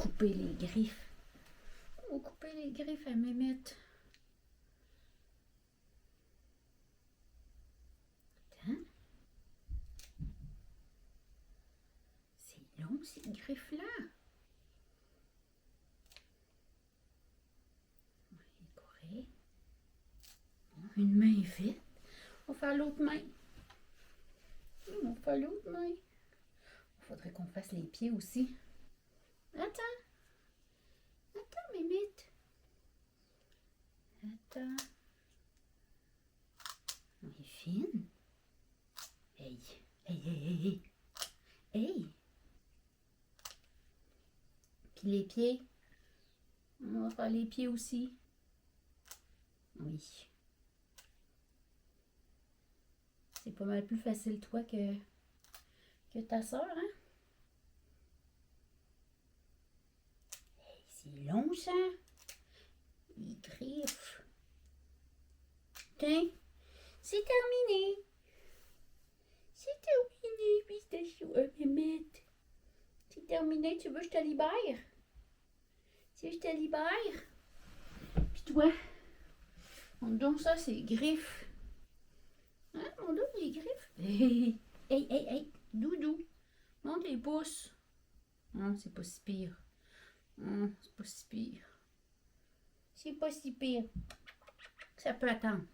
couper les griffes. On va couper les griffes à Mémette. Hein? C'est long, ces griffes-là. Correct. Une main est faite. On va faire l'autre main. On va faire l'autre main. Il faudrait qu'on fasse les pieds aussi. Attends. Attends, Mémette. Attends. On est fine. Hey. Hey, hey, hey, hey. Hey. Puis les pieds. On va faire les pieds aussi. Oui. C'est pas mal plus facile, toi, que ta soeur, hein? Hey, c'est long, ça. Les griffes. Tiens, c'est terminé. C'est terminé, pistachio. Mémette. C'est terminé, tu veux que je te libère? Tu veux que je te libère? Puis toi, on donne ça, c'est griffes. Hein, on donne les griffes. Hey, hey, hey, hey, doudou. Monte les pouces. Non, c'est pas si pire. Non, c'est pas si pire. C'est pas si pire. Ça peut attendre.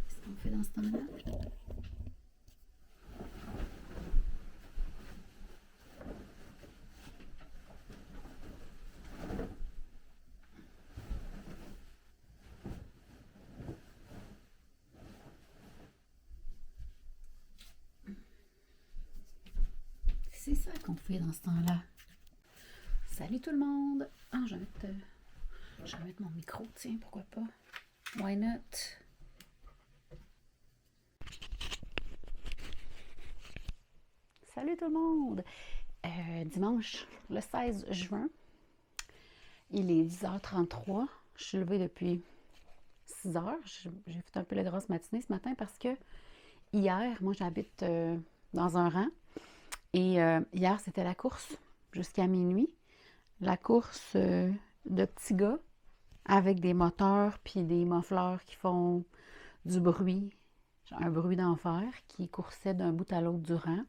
Qu'est-ce qu'on fait dans ce temps-là? C'est ça qu'on fait dans ce temps-là. Salut tout le monde! Ah, je vais mettre mon micro, tiens, pourquoi pas? Why not? Salut tout le monde! Dimanche, le 16 juin, il est 10h33. Je suis levée depuis 6h. J'ai fait un peu la grosse matinée ce matin parce que hier, moi j'habite dans un rang et hier c'était la course jusqu'à minuit. La course de petits gars avec des moteurs puis des muffleurs qui font du bruit, un bruit d'enfer, qui coursaient d'un bout à l'autre du rang.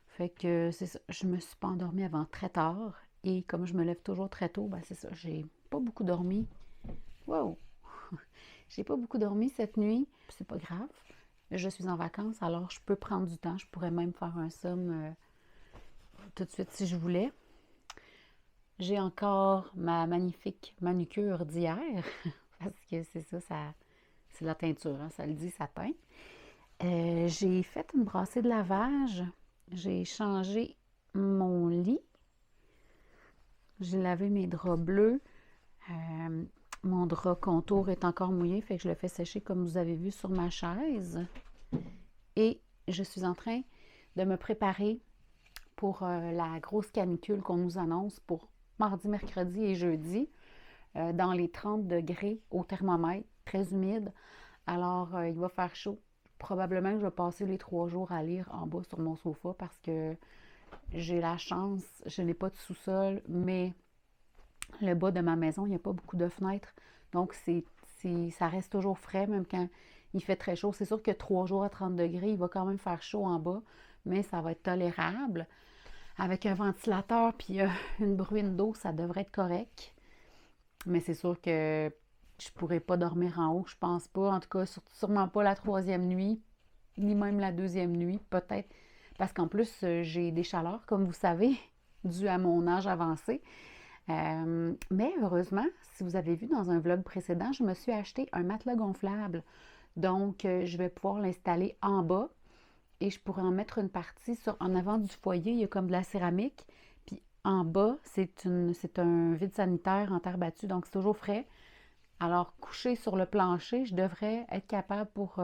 Fait que c'est ça, je me suis pas endormie avant très tard et comme je me lève toujours très tôt, ben c'est ça, j'ai pas beaucoup dormi. Wow! J'ai pas beaucoup dormi cette nuit, c'est pas grave. Je suis en vacances, alors je peux prendre du temps. Je pourrais même faire un somme tout de suite si je voulais. J'ai encore ma magnifique manucure d'hier, parce que c'est ça, c'est de la teinture, hein, ça le dit, ça peint. J'ai fait une brassée de lavage, j'ai changé mon lit, j'ai lavé mes draps bleus, mon drap contour est encore mouillé, fait que je le fais sécher comme vous avez vu sur ma chaise. et je suis en train de me préparer pour la grosse canicule qu'on nous annonce pour mardi, mercredi et jeudi, dans les 30 degrés au thermomètre, très humide. Alors, il va faire chaud. Probablement que je vais passer les 3 jours à lire en bas sur mon sofa parce que j'ai la chance, je n'ai pas de sous-sol, mais le bas de ma maison, il n'y a pas beaucoup de fenêtres. Donc, ça reste toujours frais, même quand il fait très chaud. C'est sûr que 3 jours à 30 degrés, il va quand même faire chaud en bas, mais ça va être tolérable. Avec un ventilateur puis une bruine d'eau, ça devrait être correct. Mais c'est sûr que je pourrais pas dormir en haut, je pense pas. En tout cas, sûrement pas la 3e nuit, ni même la 2e nuit, peut-être. Parce qu'en plus, j'ai des chaleurs, comme vous savez, dû à mon âge avancé. Mais heureusement, si vous avez vu dans un vlog précédent, je me suis acheté un matelas gonflable. Donc, je vais pouvoir l'installer en bas et je pourrais en mettre une partie en avant du foyer. Il y a comme de la céramique. Puis en bas, c'est un vide sanitaire en terre battue, donc c'est toujours frais. Alors, couché sur le plancher, je devrais être capable pour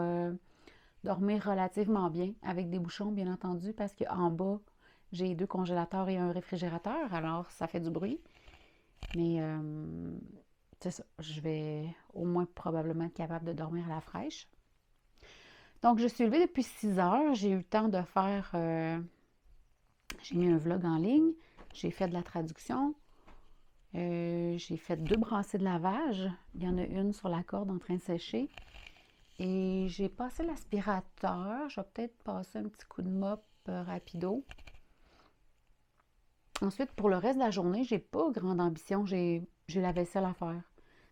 dormir relativement bien, avec des bouchons, bien entendu, parce qu'en bas, j'ai 2 congélateurs et un réfrigérateur, alors ça fait du bruit. Mais c'est ça, je vais au moins probablement être capable de dormir à la fraîche. Donc, je suis levée depuis 6 heures. J'ai eu le temps de faire... j'ai mis un vlog en ligne. J'ai fait de la traduction. J'ai fait 2 brassées de lavage. Il y en a une sur la corde en train de sécher. Et j'ai passé l'aspirateur. Je vais peut-être passer un petit coup de mop rapido. Ensuite, pour le reste de la journée, j'ai pas grande ambition. J'ai la vaisselle à faire.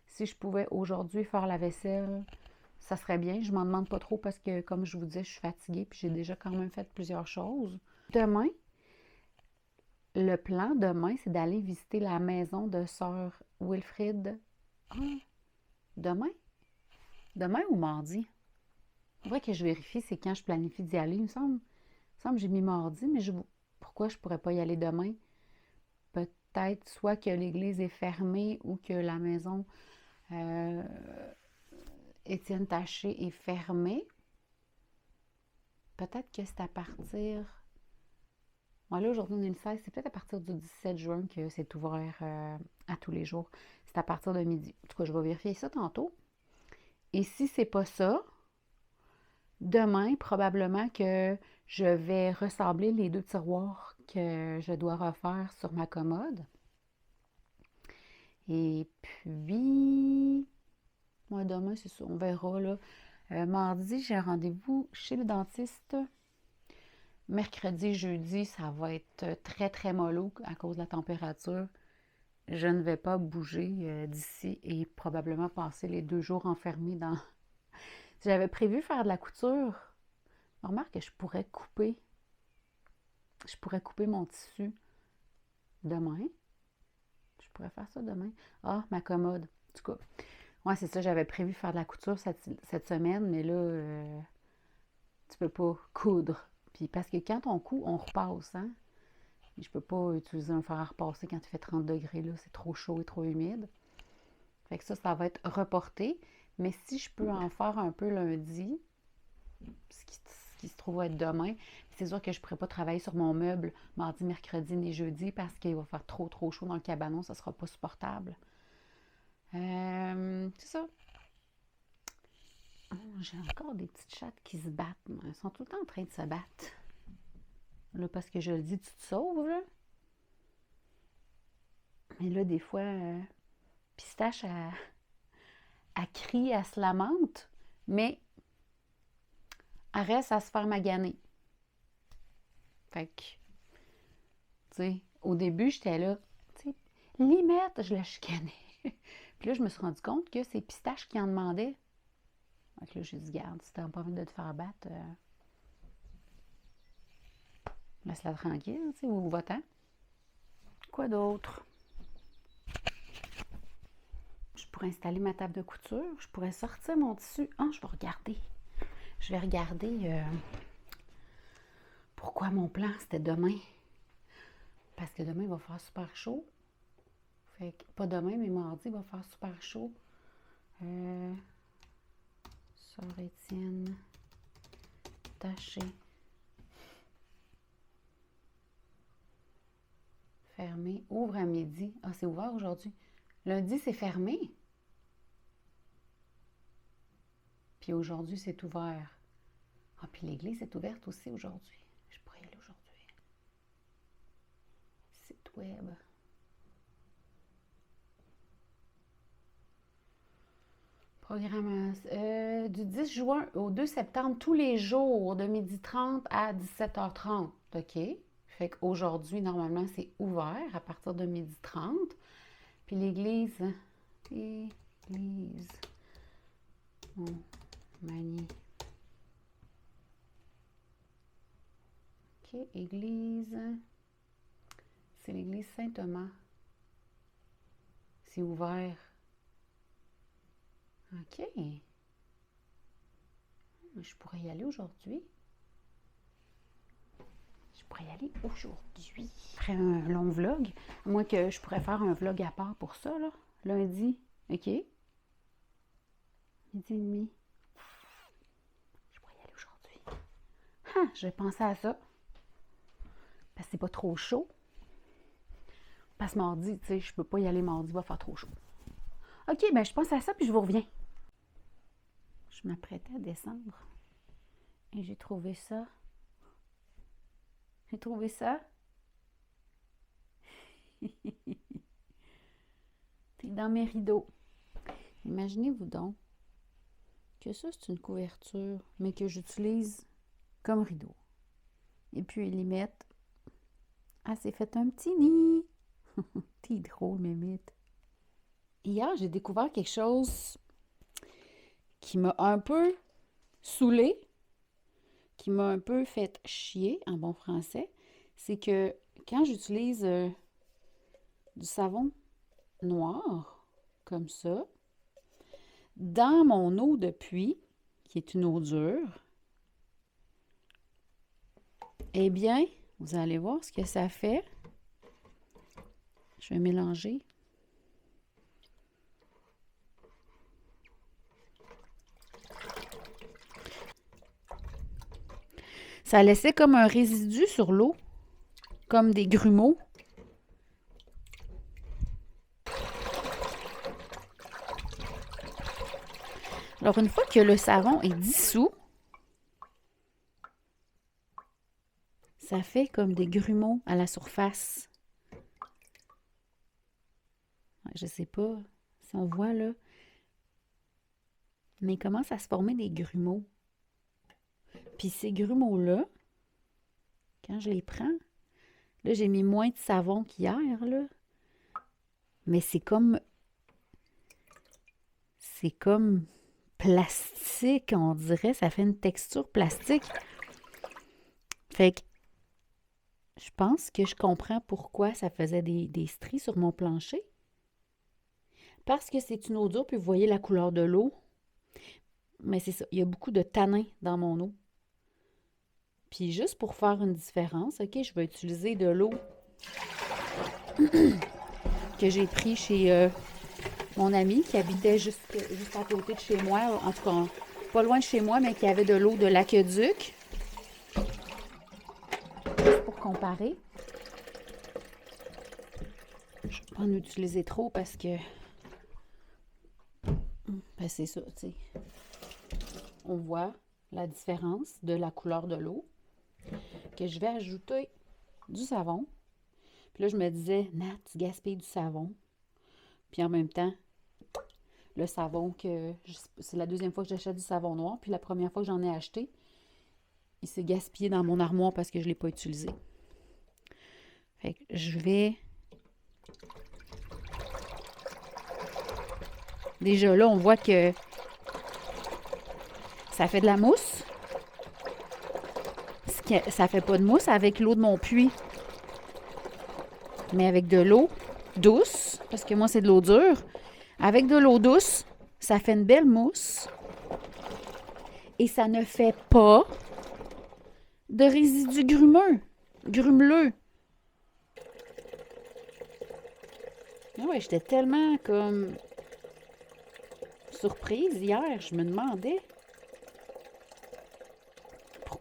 Si je pouvais aujourd'hui faire la vaisselle, ça serait bien. Je m'en demande pas trop parce que, comme je vous disais, je suis fatiguée puis j'ai déjà quand même fait plusieurs choses. Demain, le plan demain, c'est d'aller visiter la maison de sœur Wilfrid. Ah, demain? Demain ou mardi? Il faudrait que je vérifie c'est quand je planifie d'y aller. Il me semble que j'ai mis mardi, mais pourquoi je pourrais pas y aller demain? Peut-être soit que l'église est fermée ou que la maison euh, Étienne Taché est fermée. Peut-être que c'est à partir... Bon, là, aujourd'hui, on est le 16. C'est peut-être à partir du 17 juin que c'est ouvert à tous les jours. C'est à partir de midi. En tout cas, je vais vérifier ça tantôt. Et si c'est pas ça, demain, probablement que je vais ressembler les 2 tiroirs que je dois refaire sur ma commode. Et puis, moi, demain, c'est ça, on verra, là. Mardi, j'ai un rendez-vous chez le dentiste. Mercredi, jeudi, ça va être très, très mollo à cause de la température. Je ne vais pas bouger d'ici et probablement passer les 2 jours enfermés dans... J'avais prévu faire de la couture. Remarque que je pourrais couper. Je pourrais couper mon tissu demain. Je pourrais faire ça demain. Ah, ma commode. En tout cas, ouais, c'est ça. J'avais prévu faire de la couture cette semaine, mais là, tu peux pas coudre. Puis parce que quand on coud, on repasse, hein? Et je peux pas utiliser un fer à repasser quand il fait 30 degrés, là. C'est trop chaud et trop humide. Fait que ça va être reporté. Mais si je peux en faire un peu lundi, ce qui se trouve être demain, c'est sûr que je ne pourrais pas travailler sur mon meuble mardi, mercredi ni jeudi parce qu'il va faire trop, trop chaud dans le cabanon. Ça ne sera pas supportable. C'est ça. Oh, j'ai encore des petites chattes qui se battent. Elles sont tout le temps en train de se battre. Là, parce que je le dis, tu te sauves, là. Mais là, des fois, Pistache, elle crie, elle se lamente, mais elle reste à se faire maganer. Fait que, tu sais, au début, j'étais là, tu sais, limite, je la chicanais. Puis là, je me suis rendu compte que c'est Pistache qui en demandait. Donc là, j'ai dit, garde, si t'as pas envie de te faire battre, laisse-la tranquille, tu sais, ou va-t'en. Quoi d'autre? Je pourrais installer ma table de couture. Je pourrais sortir mon tissu. Ah, je vais regarder. Je vais regarder pourquoi mon plan, c'était demain. Parce que demain, il va faire super chaud. Fait que, pas demain, mais mardi, il va faire super chaud. Sœur Étienne attaché. Fermé. Ouvre à midi. Ah, c'est ouvert aujourd'hui. Lundi, c'est fermé. Puis aujourd'hui, c'est ouvert. Ah, puis l'église est ouverte aussi aujourd'hui. Je pourrais y aller aujourd'hui. Site web. Programmation. Du 10 juin au 2 septembre, tous les jours, de 12h30 à 17h30. OK. Fait qu'aujourd'hui, normalement, c'est ouvert à partir de 12h30. Puis l'église. Église. Manie. OK, église. C'est l'église Saint-Thomas. C'est ouvert. OK. Je pourrais y aller aujourd'hui. Je pourrais y aller aujourd'hui. Après un long vlog. À moins que je pourrais faire un vlog à part pour ça, là. Lundi. OK. Midi et demi. Je pourrais y aller aujourd'hui. Ah, je vais penser à ça. Parce que c'est pas trop chaud. Parce que mardi, tu sais, je peux pas y aller mardi, il va faire trop chaud. OK, ben je pense à ça puis je vous reviens. Je m'apprêtais à descendre. Et j'ai trouvé ça. J'ai trouvé ça. C'est dans mes rideaux. Imaginez-vous donc que ça, c'est une couverture, mais que j'utilise comme rideau. Et puis, Elimette, elle s'est fait un petit nid. T'es drôle, Mémite. Hier, j'ai découvert quelque chose qui m'a un peu saoulée, qui m'a un peu fait chier, en bon français. C'est que quand j'utilise du savon noir, comme ça, dans mon eau de puits, qui est une eau dure, eh bien, vous allez voir ce que ça fait. Je vais mélanger. Ça laissait comme un résidu sur l'eau, comme des grumeaux. Alors, une fois que le savon est dissous, ça fait comme des grumeaux à la surface. Je ne sais pas si on voit là, mais il commence à se former des grumeaux. Puis ces grumeaux-là, quand je les prends, là, j'ai mis moins de savon qu'hier, là. Mais c'est comme plastique, on dirait. Ça fait une texture plastique. Fait que je pense que je comprends pourquoi ça faisait des stries sur mon plancher. Parce que c'est une eau dure, puis vous voyez la couleur de l'eau. Mais c'est ça, il y a beaucoup de tanin dans mon eau. Puis juste pour faire une différence, OK, je vais utiliser de l'eau que j'ai pris chez mon ami qui habitait juste à côté de chez moi, en tout cas pas loin de chez moi, mais qui avait de l'eau de l'aqueduc. Juste pour comparer. Je ne vais pas en utiliser trop parce que ben c'est ça, tu sais. On voit la différence de la couleur de l'eau. Que je vais ajouter du savon. Puis là, je me disais, Nat, tu gaspilles du savon. Puis en même temps, le savon c'est la deuxième fois que j'achète du savon noir. Puis la première fois que j'en ai acheté, il s'est gaspillé dans mon armoire parce que je ne l'ai pas utilisé. Fait que je vais... Déjà là, on voit que ça fait de la mousse. Ça fait pas de mousse avec l'eau de mon puits. Mais avec de l'eau douce, parce que moi, c'est de l'eau dure. Avec de l'eau douce, ça fait une belle mousse. Et ça ne fait pas de résidus grumeleux. Ah ouais, j'étais tellement comme surprise hier. Je me demandais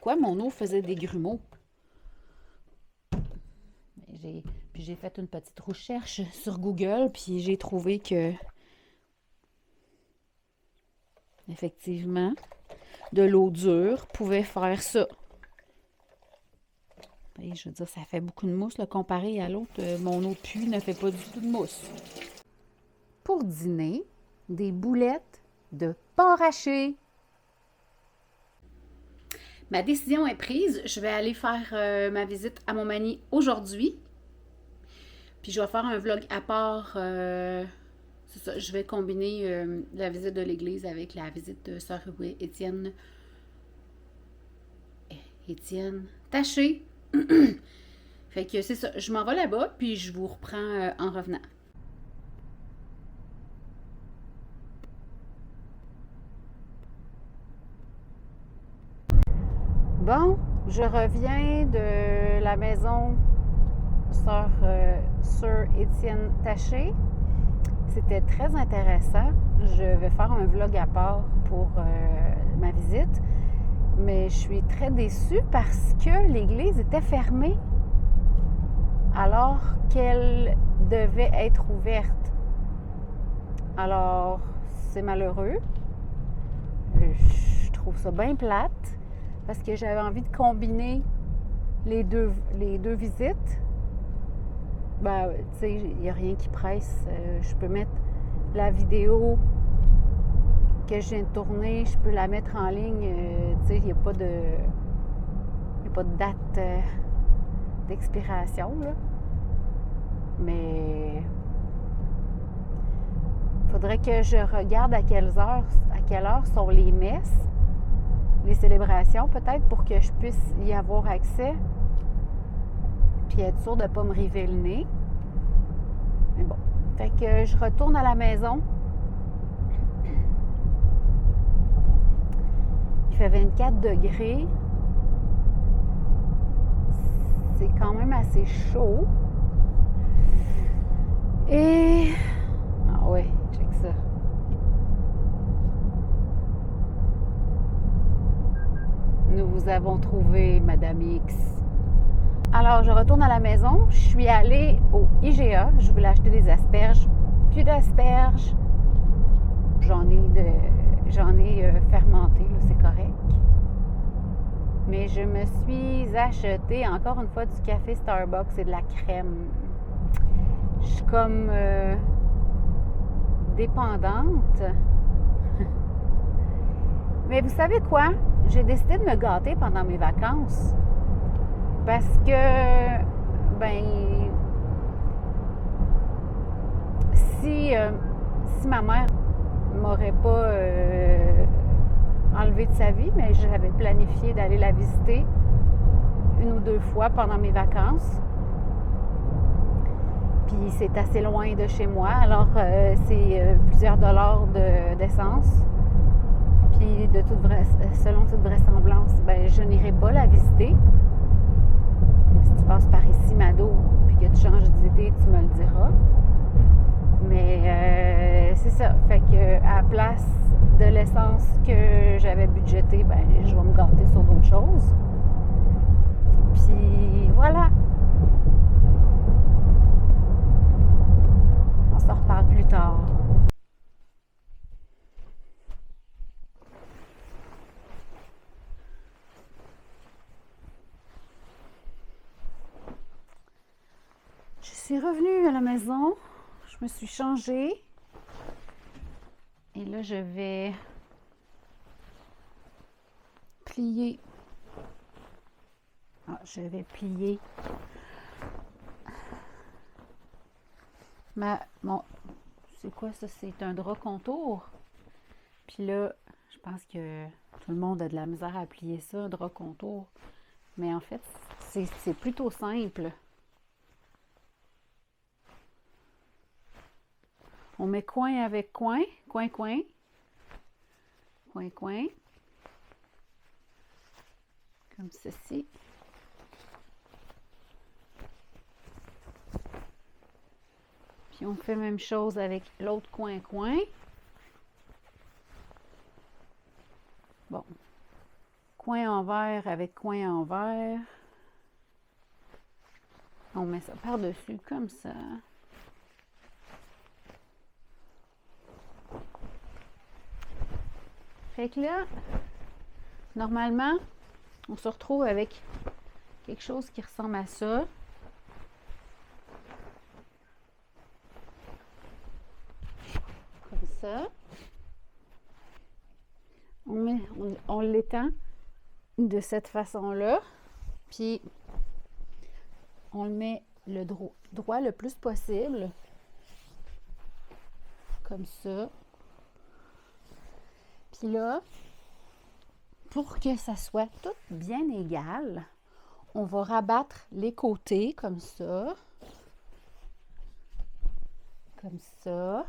quoi mon eau faisait des grumeaux. Puis j'ai fait une petite recherche sur Google, puis j'ai trouvé que, effectivement, de l'eau dure pouvait faire ça. Et je veux dire, ça fait beaucoup de mousse, là, comparé à l'autre. Mon eau de puits ne fait pas du tout de mousse. Pour dîner, des boulettes de porc haché. Ma décision est prise. Je vais aller faire ma visite à Montmagny aujourd'hui. Puis je vais faire un vlog à part. C'est ça, je vais combiner la visite de l'église avec la visite de Sœur Étienne. Étienne Taché. Fait que c'est ça. Je m'en vais là-bas, puis je vous reprends en revenant. Bon, je reviens de la maison Sœur Étienne Taché. C'était très intéressant. Je vais faire un vlog à part pour ma visite. Mais je suis très déçue parce que l'église était fermée alors qu'elle devait être ouverte. Alors, c'est malheureux. Je trouve ça bien plate parce que j'avais envie de combiner les deux visites. Ben, tu sais, il n'y a rien qui presse. Je peux mettre la vidéo que je viens de tourner, je peux la mettre en ligne. Tu sais, il n'y a pas de date d'expiration, là. Mais il faudrait que je regarde à quelle heure sont les messes, les célébrations, peut-être, pour que je puisse y avoir accès. Puis être sûre de ne pas me river le nez. Mais bon. Fait que je retourne à la maison. Il fait 24 degrés. C'est quand même assez chaud. Et... Ah ouais, check ça. Nous vous avons trouvé, Madame X. Alors, je retourne à la maison. Je suis allée au IGA. Je voulais acheter des asperges. Plus d'asperges. J'en ai fermenté, là, c'est correct. Mais je me suis acheté encore une fois du café Starbucks et de la crème. Je suis comme dépendante. Mais vous savez quoi? J'ai décidé de me gâter pendant mes vacances. Parce que, ben, si ma mère m'aurait pas enlevé de sa vie, mais j'avais planifié d'aller la visiter une ou deux fois pendant mes vacances. Puis c'est assez loin de chez moi, alors c'est plusieurs dollars d'essence. Puis selon toute vraisemblance, ben, je n'irai pas la visiter. Si tu passes par ici, Mado, puis que tu changes d'idée, tu me le diras. Mais c'est ça. Fait que à la place de l'essence que j'avais budgétée, ben, je vais me gâter sur d'autres choses. Puis voilà. On s'en reparle plus tard. Je suis revenue à la maison. Je me suis changée. Et là, je vais plier. Je vais plier c'est quoi ça? C'est un drap contour. Puis là, je pense que tout le monde a de la misère à plier ça, un drap contour. Mais en fait, c'est plutôt simple. On met coin avec coin, coin, coin, coin, coin, comme ceci. Puis on fait la même chose avec l'autre coin, coin. Bon, coin envers avec coin envers. On met ça par-dessus comme ça. Fait que là, normalement, on se retrouve avec quelque chose qui ressemble à ça. Comme ça. On l'étend de cette façon-là. Puis, on le met le droit le plus possible. Comme ça. Puis là, pour que ça soit tout bien égal, on va rabattre les côtés comme ça. Comme ça.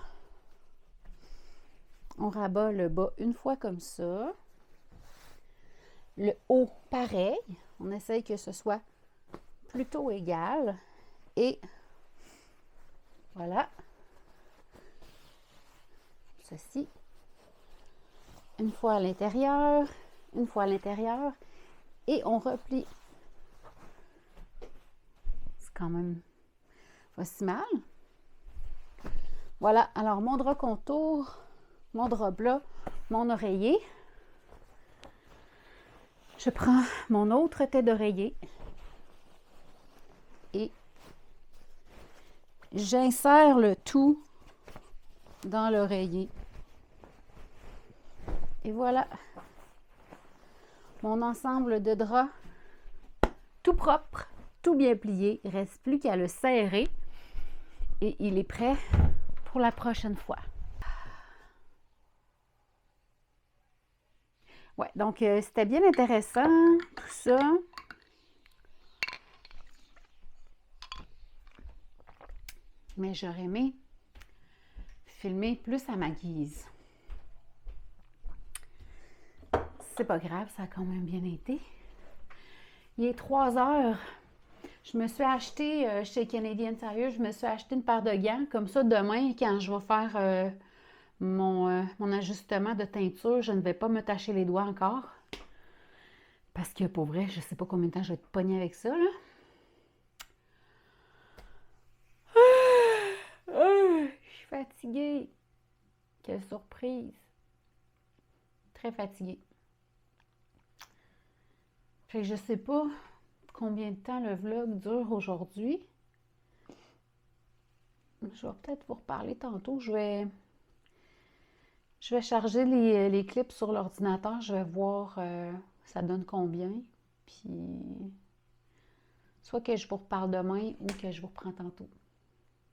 On rabat le bas une fois comme ça. Le haut, pareil. On essaye que ce soit plutôt égal. Et voilà. Ceci. Une fois à l'intérieur. Une fois à l'intérieur. Et on replie. C'est quand même pas si mal. Voilà. Alors, mon drap contour, mon drap plat, mon oreiller. Je prends mon autre tête d'oreiller et j'insère le tout dans l'oreiller. Et voilà, mon ensemble de draps tout propre, tout bien plié. Il ne reste plus qu'à le serrer et il est prêt pour la prochaine fois. Ouais, donc c'était bien intéressant, tout ça. Mais j'aurais aimé filmer plus à ma guise. C'est pas grave, ça a quand même bien été. Il est 3 heures. Je me suis acheté chez Canadian Tire, je me suis acheté une paire de gants. Comme ça, demain, quand je vais faire mon ajustement de teinture, je ne vais pas me tacher les doigts encore. Parce que pour vrai, je ne sais pas combien de temps je vais être pognée avec ça, là. Je suis fatiguée. Quelle surprise. Très fatiguée. Fait que je sais pas combien de temps le vlog dure aujourd'hui. Je vais peut-être vous reparler tantôt. Je vais charger les clips sur l'ordinateur. Je vais voir ça donne combien. Puis soit que je vous reparle demain ou que je vous reprends tantôt.